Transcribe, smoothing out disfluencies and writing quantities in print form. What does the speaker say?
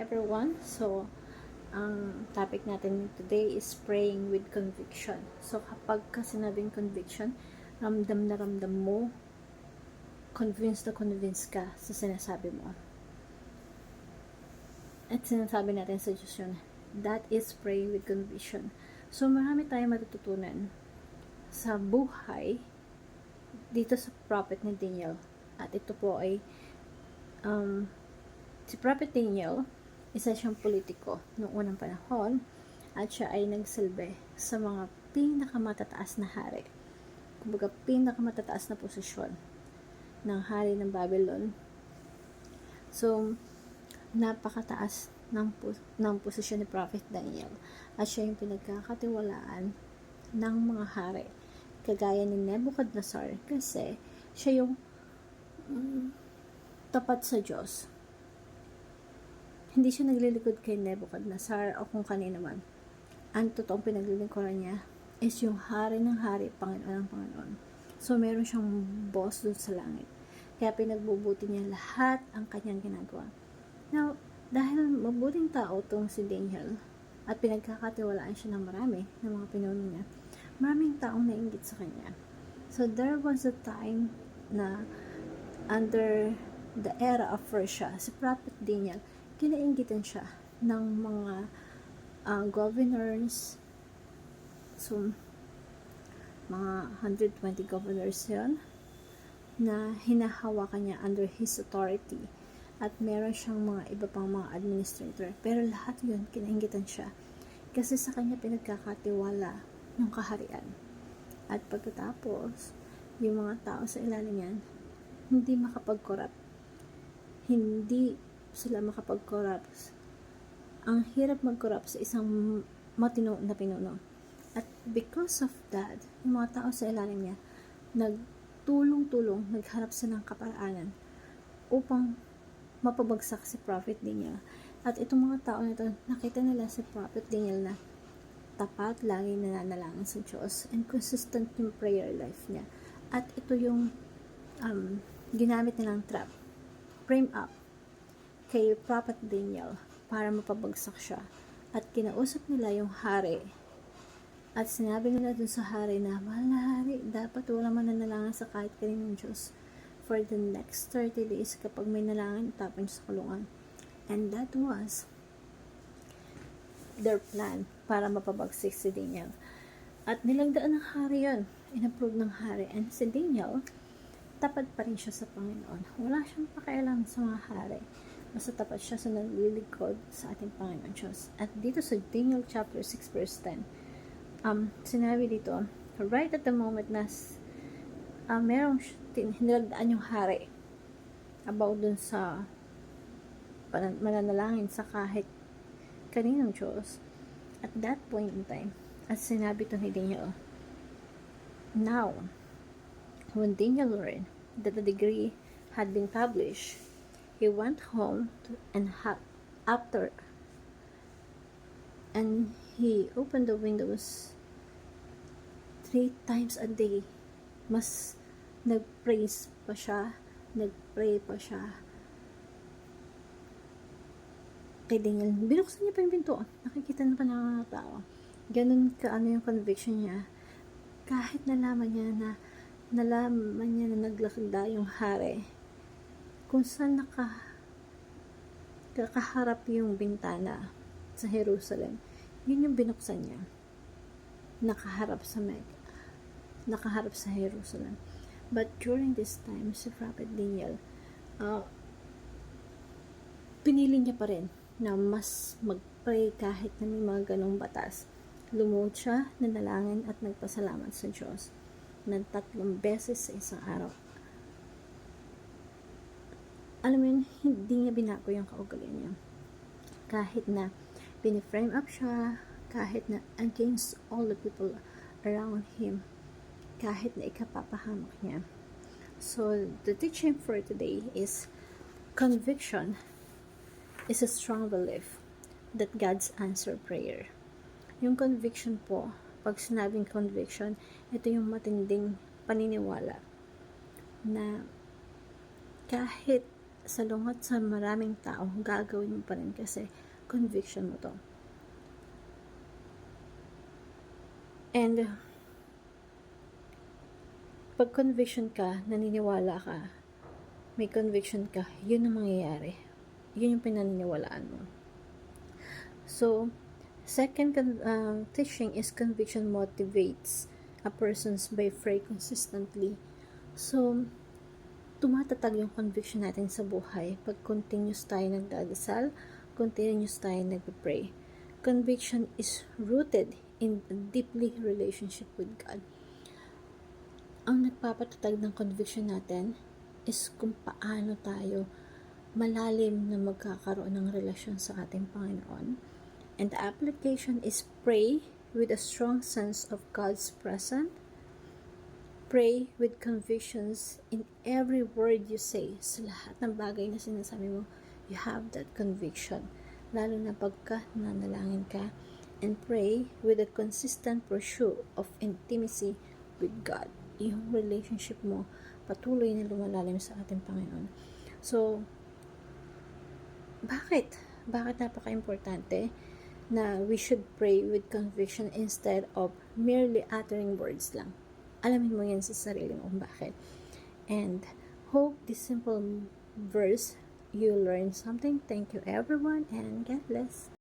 everyone. So, ang topic natin today is praying with conviction. So, kapag ka sinabing conviction, ramdam na ramdam mo, convinced na convinced ka sa sinasabi mo. At sinasabi natin sa Diyos yun. That is praying with conviction. So, marami tayong matututunan sa buhay dito sa prophet ni Daniel. At ito po ay si Prophet Daniel, isa siyang politiko noong unang panahon at siya ay nagsilbi sa mga pinakamatataas na hari. Kumbaga, pinakamatataas na posisyon ng hari ng Babylon. So, napakataas ng posisyon ni Prophet Daniel at siya yung pinagkakatiwalaan ng mga hari kagaya ni Nebuchadnezzar kasi siya yung tapat sa Diyos. Hindi siya naglilingkod kay Nebuchadnezzar o kung kanino man. Ang totoong pinaglilingkuran niya is yung hari ng hari, Panginoon ng Panginoon. So, meron siyang boss dun sa langit. Kaya pinagbubuti niya lahat ang kanyang ginagawa. Now, dahil mabuting tao itong si Daniel at pinagkakatiwalaan siya ng marami, ng mga pinuno niya, maraming taong nainggit sa kanya. So, there was a time na under the era of Persia, si Prophet Daniel, kinainggitan siya ng mga governors. So, mga 120 governors yun na hinahawakan niya under his authority. At meron siyang mga iba pang mga administrator. Pero lahat yun, kinainggitan siya. Kasi sa kanya pinagkakatiwala yung kaharian. At pagkatapos, yung mga tao sa ilalim yan, hindi makapag-corrupt. Hindi sila makapag-corrupt. Ang hirap mag-corrupt sa isang matino na pinuno. At because of that, yung mga tao sa ilalim niya, nagtulong-tulong, nagharap sila ng kaparaanan upang mapabagsak si Prophet Daniel. At itong mga tao na ito, nakita nila si Prophet Daniel na tapat, laging nananalangin sa Diyos, and consistent yung prayer life niya. At ito yung ginamit nilang trap, frame up kay Prophet Daniel para mapabagsak siya. At kinausap nila yung hari. At sinabi nila dun sa hari na, mahal na hari, dapat wala mananalangin sa kahit kaninong Diyos for the next 30 days kapag may nalangin, tapon sa kulungan. And that was their plan para mapabagsik si Daniel. At nilagdaan ng hari yun. Inapprove ng hari. And si Daniel, tapat pa rin siya sa Panginoon. Wala siyang pakialam sa mga hari. Basta tapat siya sa naglilingkod sa ating Panginoon Diyos. At dito sa Daniel chapter 6 verse 10, sinabi dito, right at the moment na merong nilagdaan yung hari about dun sa mananalangin sa kahit kaninong Diyos. At that point in time, at sinabi to ni Daniel, now, when Daniel learned that the decree had been published, he went home and he opened the windows 3 times a day. Mas nag-praise pa siya, nag-pray pa siya kay Daniel. Binuksan niya pa yung pinto. Nakikita na pa ng mga tao. Ganun ka yung conviction niya. Kahit nalaman niya na naglakda yung hari, kung saan nakaharap yung bintana sa Jerusalem, yun yung binuksan niya. Nakaharap sa Mecca. Nakaharap sa Jerusalem. But during this time, si Prophet Daniel, pinili niya pa rin na mas mag-pray kahit na may mga ganong batas. Lumuhod siya, nanalangin at nagpasalamat sa Diyos ng 3 beses sa isang araw. Alam mo yun, hindi niya binago yung kaugalian niya. Kahit na piniframe up siya, kahit na against all the people around him, kahit na ikapapahamak niya. So, the teaching for today is conviction is a strong belief that God's answer prayer. Yung conviction po, pag sinabing conviction, ito yung matinding paniniwala na kahit salungat sa maraming tao, gagawin mo pa rin kasi conviction mo to. And pag conviction ka, naniniwala ka, may conviction ka, yun ang mangyayari. Yun yung pinaniniwalaan mo. So, second teaching is conviction motivates a person's by pray consistently. So, tumatatag yung conviction natin sa buhay pag continuous tayo nagdadasal, continuous tayo nagpapray. Conviction is rooted in a deeply relationship with God. Ang nagpapatatag ng conviction natin is kung paano tayo malalim na magkakaroon ng relasyon sa ating Panginoon. And the application is pray with a strong sense of God's presence. Pray with convictions in every word you say. Sa lahat ng bagay na sinasabi mo, you have that conviction. Lalo na pagka nanalangin ka. And pray with a consistent pursuit of intimacy with God. Yung relationship mo patuloy na lumalalim sa ating Panginoon. So, bakit napaka-importante na we should pray with conviction instead of merely uttering words lang? Alamin mo yan sa sarili mo kung bakit. And hope this simple verse you learn something. Thank you everyone and God bless.